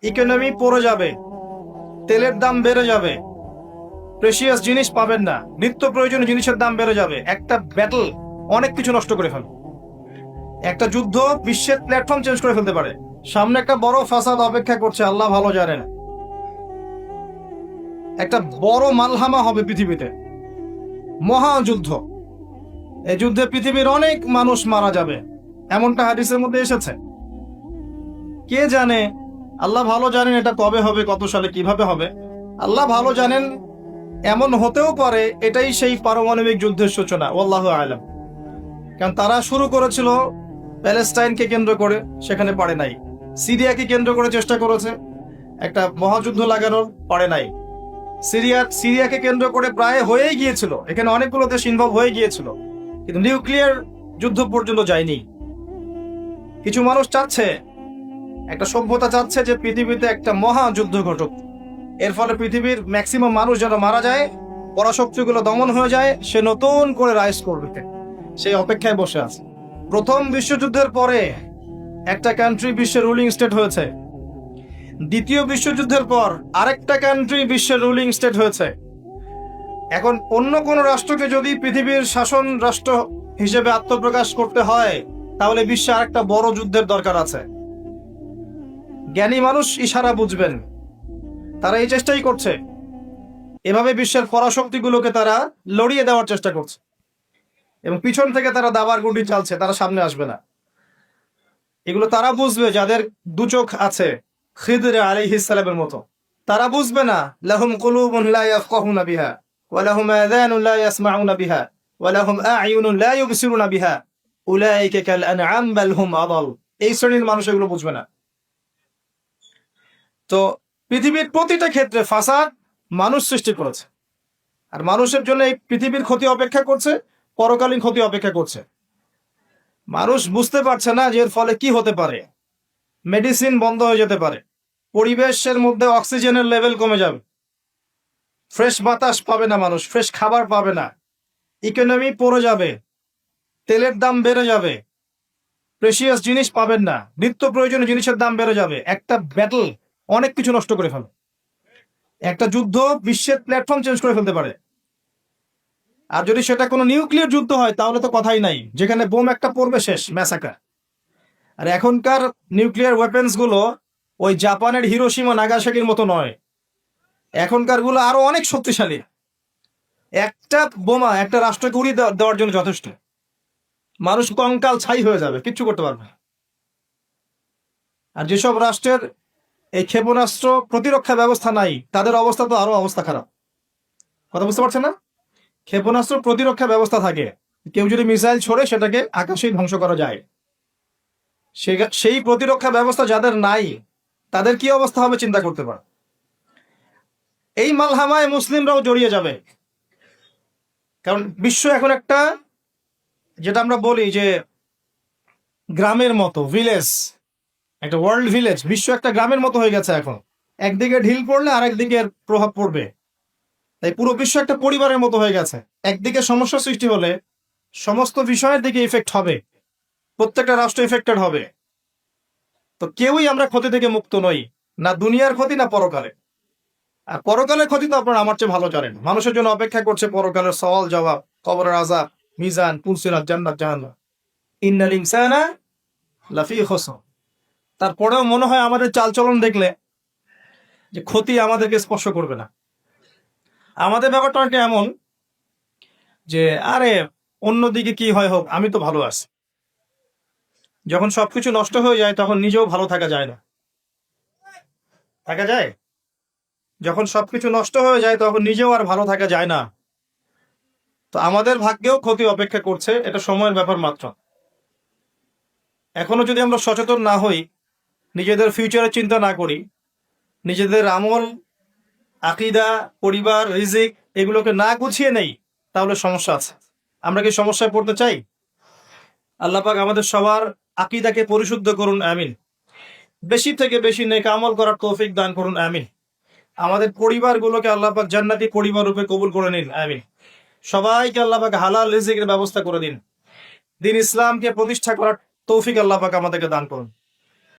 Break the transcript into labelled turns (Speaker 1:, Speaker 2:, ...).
Speaker 1: Economy পড়ে যাবে, তেলের দাম বেড়ে যাবে, প্রেশিয়াস জিনিস পাবেন না, নিত্য প্রয়োজনীয় জিনিসের দাম বেড়ে যাবে। একটা ব্যাটল অনেক কিছু নষ্ট করে ফেলবে। একটা যুদ্ধ বিশ্বের প্ল্যাটফর্ম চেঞ্জ করে ফেলতে পারে। সামনে একটা বড় ফাসাদ অপেক্ষা করছে, আল্লাহ ভালো জানেন। একটা বড় মালহামা হবে পৃথিবীতে, মহাযুদ্ধ। এই যুদ্ধে পৃথিবীর অনেক মানুষ মারা যাবে, এমনটা হাদিসের মধ্যে এসেছে। কে জানে, আল্লাহ ভালো জানেন এটা কবে হবে, কত সালে, কিভাবে হবে, আল্লাহ ভালো জানেন। এমন হতেও পারে এটাই সেই পারমাণবিক যুদ্ধের সূচনা, আল্লাহু আলাম। কারণ তারা শুরু করেছিল প্যালেস্টাইনকে কেন্দ্র করে, সেখানে পারে নাই। সিরিয়াকে কেন্দ্র করে চেষ্টা করেছে একটা মহাযুদ্ধ লাগানোর, পারে নাই। সিরিয়াকে কেন্দ্র করে প্রায় হয়েই গিয়েছিল, এখানে অনেকগুলো দেশ ইনভলভ হয়ে গিয়েছিল, কিন্তু নিউক্লিয়ার যুদ্ধ পর্যন্ত যায়নি। কিছু মানুষ চাচ্ছে, একটা সভ্যতা চাচ্ছে যে পৃথিবীতে একটা মহাযুদ্ধ ঘটুক, এর ফলে পৃথিবীর ম্যাক্সিমাম মানুষ যেন মারা যায়, পরাশক্তিগুলো দমন হয়ে যায়, সে নতুন করে রাইজ করবে, সেই অপেক্ষায় বসে আছে। প্রথম বিশ্বযুদ্ধের পরে একটা কান্ট্রি বিশ্বের রুলিং স্টেট হয়েছে, দ্বিতীয় বিশ্বযুদ্ধের পর আরেকটা কান্ট্রি বিশ্বের রুলিং স্টেট হয়েছে। এখন অন্য কোন রাষ্ট্রকে যদি পৃথিবীর শাসন রাষ্ট্র হিসেবে আত্মপ্রকাশ করতে হয়, তাহলে বিশ্বে আরেকটা বড় যুদ্ধের দরকার আছে। জ্ঞানী মানুষ ইশারা বুঝবেন, তারা এই চেষ্টাই করছে। এভাবে বিশ্বের পরাশক্তিগুলোকে তারা লড়িয়ে দেওয়ার চেষ্টা করছে, এবং পিছন থেকে তারা দাবার গুটি চালছে, তারা সামনে আসবে না। এগুলো তারা বুঝবে যাদের দু চোখ আছে, খিদর আলাইহিস সালামের মতো। তারা বুঝবে না, লাহুম কুলুবুন লা ইয়াফকাহুনা বিহা ওয়া লাহুম আযানুন লা ইয়াসমাউনা বিহা ওয়া লাহুম আ'য়ুনুন লা ইউবসিরুনা বিহা উলাইকা কাল আনআম বাল হুম আদাল। এই শ্রেণীর মানুষ এগুলো বুঝবে না। তো পৃথিবীর প্রতিটা ক্ষেত্রে ফাসাদ মানুষ সৃষ্টি করেছে, আর মানুষের জন্য এই পৃথিবীর ক্ষতি অপেক্ষা করছে, পরকালীন ক্ষতি অপেক্ষা করছে। মানুষ বুঝতে পারছে না যে এর ফলে কি হতে পারে। মেডিসিন বন্ধ হয়ে যেতে পারে, পরিবেশের মধ্যে অক্সিজেনের লেভেল কমে যাবে, ফ্রেশ বাতাস পাবে না মানুষ, ফ্রেশ খাবার পাবে না, ইকোনমি পড়ে যাবে, তেলের দাম বেড়ে যাবে, প্রেশিয়াস জিনিস পাবেন না, নিত্য প্রয়োজনীয় জিনিসের দাম বেড়ে যাবে। একটা ব্যাটল অনেক কিছু নষ্ট করে ফেলে। একটা যুদ্ধ বিশ্বের প্ল্যাটফর্ম চেঞ্জ করে ফেলতে পারে। আর যদি সেটা কোনো নিউক্লিয়ার যুদ্ধ হয়, তাহলে তো কথাই নাই, যেখানে বোম একটা পড়বে, শেষ, ম্যাসাকার। আর এখনকার নিউক্লিয়ার ওয়েপেন্স গুলো ওই জাপানের হিরোশিমা নাগাসাকির মতো নয়, এখনকার গুলো আরো অনেক শক্তিশালী। একটা বোমা একটা রাষ্ট্রকে উড়িয়ে দেওয়ার জন্য যথেষ্ট, মানুষ কঙ্কাল ছাই হয়ে যাবে, কিচ্ছু করতে পারবে না। আর যেসব রাষ্ট্রের এই ক্ষেপণাস্ত্র প্রতিরক্ষা ব্যবস্থা নাই, তাদের অবস্থা তো আরো অবস্থা খারাপ। কথা বুঝতে পারছেন না? ক্ষেপণাস্ত্র প্রতিরক্ষা ব্যবস্থা থাকে, কেউ যদি মিসাইল ছোড়ে সেটাকে আকাশেই ধ্বংস করা যায়। সেই প্রতিরক্ষা ব্যবস্থা যাদের নাই, তাদের কি অবস্থা হবে চিন্তা করতে পারে। এই মালহামায় মুসলিমরাও জড়িয়ে যাবে। কারণ বিশ্ব এখন একটা, যেটা আমরা বলি যে গ্রামের মতো, ভিলেজ, একটা ওয়ার্ল্ড ভিলেজ, বিশ্ব একটা গ্রামের মতো হয়ে গেছে এখন। একদিকে ঢিল পড়লে আরেকদিকে প্রভাব পড়বে, তাই পুরো বিশ্ব একটা পরিবারের মতো হয়ে গেছে। একদিকে সমস্যা সৃষ্টি হলে সমস্ত বিষয়ের দিকে ইফেক্ট হবে, প্রত্যেকটা রাষ্ট্র ইফেক্টেড হবে। তো কেউই আমরা ক্ষতি থেকে মুক্ত নই, না দুনিয়ার ক্ষতি না পরকালে। আর পরকালের ক্ষতি তো আপনারা আমার চেয়ে ভালো জানেন। মানুষের জন্য অপেক্ষা করছে পরকালের সওয়াল জবাব, কবরের আযাব, মিজান, পুলসিরাত, জান্নাত, জাহান্নাম। ইন্নাল ইনসানা লাফি খুসর। তারপরেও মনে হয় আমাদের চালচলন দেখলে যে ক্ষতি আমাদেরকে স্পর্শ করবে না। আমাদের ব্যাপারটা অনেকটা এমন যে আরে অন্যদিকে কি হয় হোক, আমি তো ভালো আছি। যখন সবকিছু নষ্ট হয়ে যায় তখন নিজেও ভালো থাকা যায় না। থাকা যায়? যখন সবকিছু নষ্ট হয়ে যায় তখন নিজেও আর ভালো থাকা যায় না। তো আমাদের ভাগ্যেও ক্ষতি অপেক্ষা করছে, এটা সময়ের ব্যাপার মাত্র। এখনো যদি আমরা সচেতন না হই, নিজেদের ফিউচারের চিন্তা না করি, নিজেদের আমল, আকীদা, পরিবার, রিজিক এগুলোকে না গুছিয়ে নেই, তাহলে সমস্যা আছে। আমরা কি সমস্যায় পড়তে চাই? আল্লাহ পাক আমাদের সবার আকীদাকে পরিশুদ্ধ করুন, আমিন। বেশি থেকে বেশি নেক আমল করার তৌফিক দান করুন, আমিন। আমাদের পরিবারগুলোকে আল্লাহ পাক জান্নাতি পরিবার রূপে কবুল করে নিন, আমিন। সবাইকে আল্লাহ পাক হালাল রিজিকের ব্যবস্থা করে দিন। দিন ইসলামকে প্রতিষ্ঠা করার তৌফিক আল্লাহ পাক আমাদেরকে দান করুন।